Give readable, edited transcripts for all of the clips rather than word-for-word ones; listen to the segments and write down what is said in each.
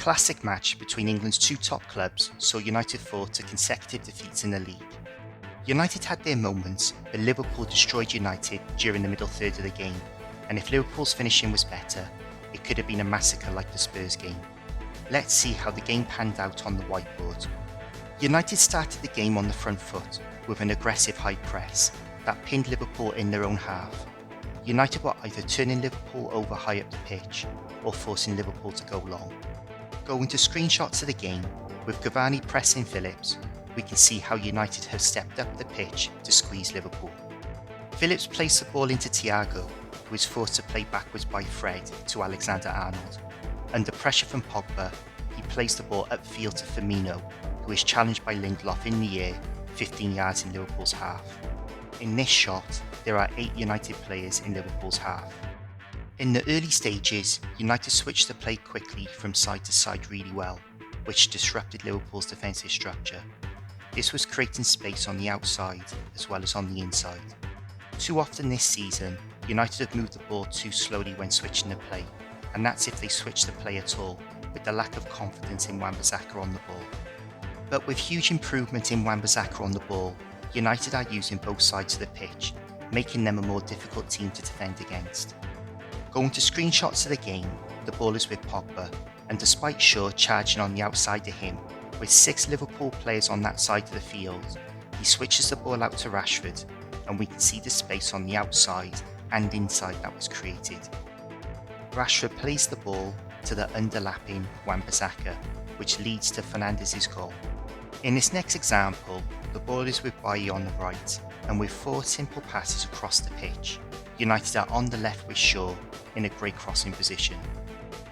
classic match between England's two top clubs saw United fall to consecutive defeats in the league. United had their moments, but Liverpool destroyed United during the middle third of the game, and if Liverpool's finishing was better, it could have been a massacre like the Spurs game. Let's see how the game panned out on the whiteboard. United started the game on the front foot with an aggressive high press that pinned Liverpool in their own half. United were either turning Liverpool over high up the pitch or forcing Liverpool to go long. Going to screenshots of the game, with Cavani pressing Phillips, we can see how United have stepped up the pitch to squeeze Liverpool. Phillips placed the ball into Thiago, who is forced to play backwards by Fred to Alexander-Arnold. Under pressure from Pogba, he plays the ball upfield to Firmino, who is challenged by Lindelof in the air, 15 yards in Liverpool's half. In this shot, there are 8 United players in Liverpool's half. In the early stages, United switched the play quickly from side to side really well, which disrupted Liverpool's defensive structure. This was creating space on the outside as well as on the inside. Too often this season, United have moved the ball too slowly when switching the play, and that's if they switch the play at all, with the lack of confidence in Wan-Bissaka on the ball. But with huge improvement in Wan-Bissaka on the ball, United are using both sides of the pitch, making them a more difficult team to defend against. Going to screenshots of the game, the ball is with Pogba, and despite Shaw charging on the outside of him, with 6 Liverpool players on that side of the field, he switches the ball out to Rashford, and we can see the space on the outside and inside that was created. Rashford plays the ball to the underlapping Wan-Bissaka, which leads to Fernandez's goal. In this next example, the ball is with Bailly on the right, and with 4 simple passes across the pitch, United are on the left with Shaw in a great crossing position.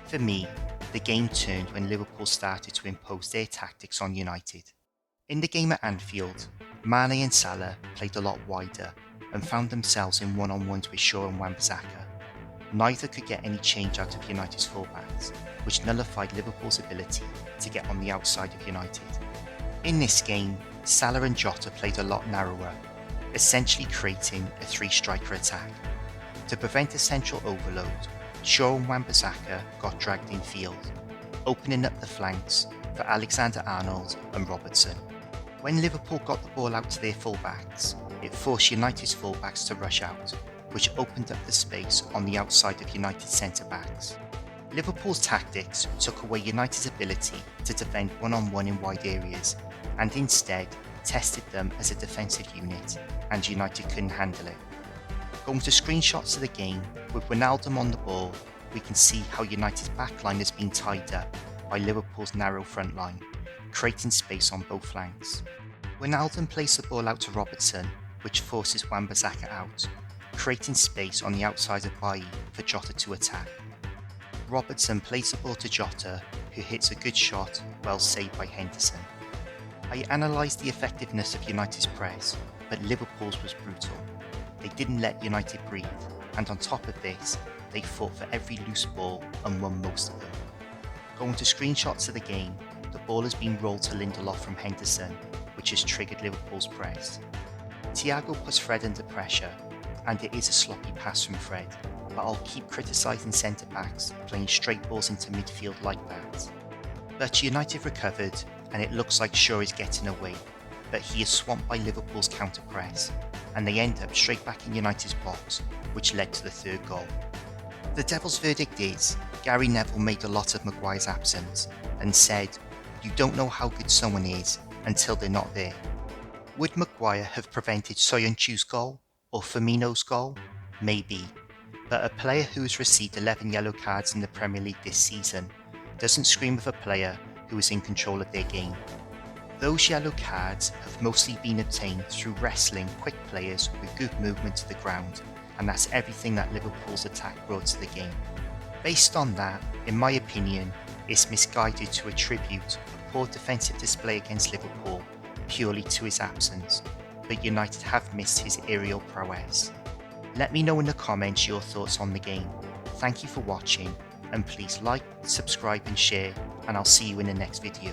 For me, the game turned when Liverpool started to impose their tactics on United. In the game at Anfield, Mane and Salah played a lot wider and found themselves in one-on-ones with Shaw and Wan-Bissaka. Neither could get any change out of United's fullbacks, which nullified Liverpool's ability to get on the outside of United. In this game, Salah and Jota played a lot narrower, essentially creating a 3-striker attack. To prevent a central overload, Shaw and Wan-Bissaka got dragged infield, opening up the flanks for Alexander-Arnold and Robertson. When Liverpool got the ball out to their fullbacks, it forced United's fullbacks to rush out, which opened up the space on the outside of United's centre-backs. Liverpool's tactics took away United's ability to defend one-on-one in wide areas, and instead tested them as a defensive unit, and United couldn't handle it. Going to screenshots of the game, with Wijnaldum on the ball, we can see how United's backline has been tied up by Liverpool's narrow front line, creating space on both flanks. Wijnaldum plays the ball out to Robertson, which forces Wan-Bissaka out, creating space on the outside of Bailly for Jota to attack. Robertson plays the ball to Jota, who hits a good shot, well saved by Henderson. I analysed the effectiveness of United's press, but Liverpool's was brutal. They didn't let United breathe, and on top of this, they fought for every loose ball and won most of them. Going to screenshots of the game, the ball has been rolled to Lindelof from Henderson, which has triggered Liverpool's press. Thiago puts Fred under pressure, and it is a sloppy pass from Fred, but I'll keep criticising centre-backs playing straight balls into midfield like that. But United recovered, and it looks like Shaw is getting away, but he is swamped by Liverpool's counter-press, and they end up straight back in United's box, which led to the 3rd goal. The Devils' verdict is, Gary Neville made a lot of Maguire's absence, and said, "You don't know how good someone is until they're not there." Would Maguire have prevented Soyuncu's goal, or Firmino's goal? Maybe, but a player who has received 11 yellow cards in the Premier League this season doesn't scream of a player who is in control of their game. Those yellow cards have mostly been obtained through wrestling quick players with good movement to the ground, and that's everything that Liverpool's attack brought to the game. Based on that, in my opinion, it's misguided to attribute a poor defensive display against Liverpool purely to his absence, but United have missed his aerial prowess. Let me know in the comments your thoughts on the game. Thank you for watching, and please like, subscribe and share, and I'll see you in the next video.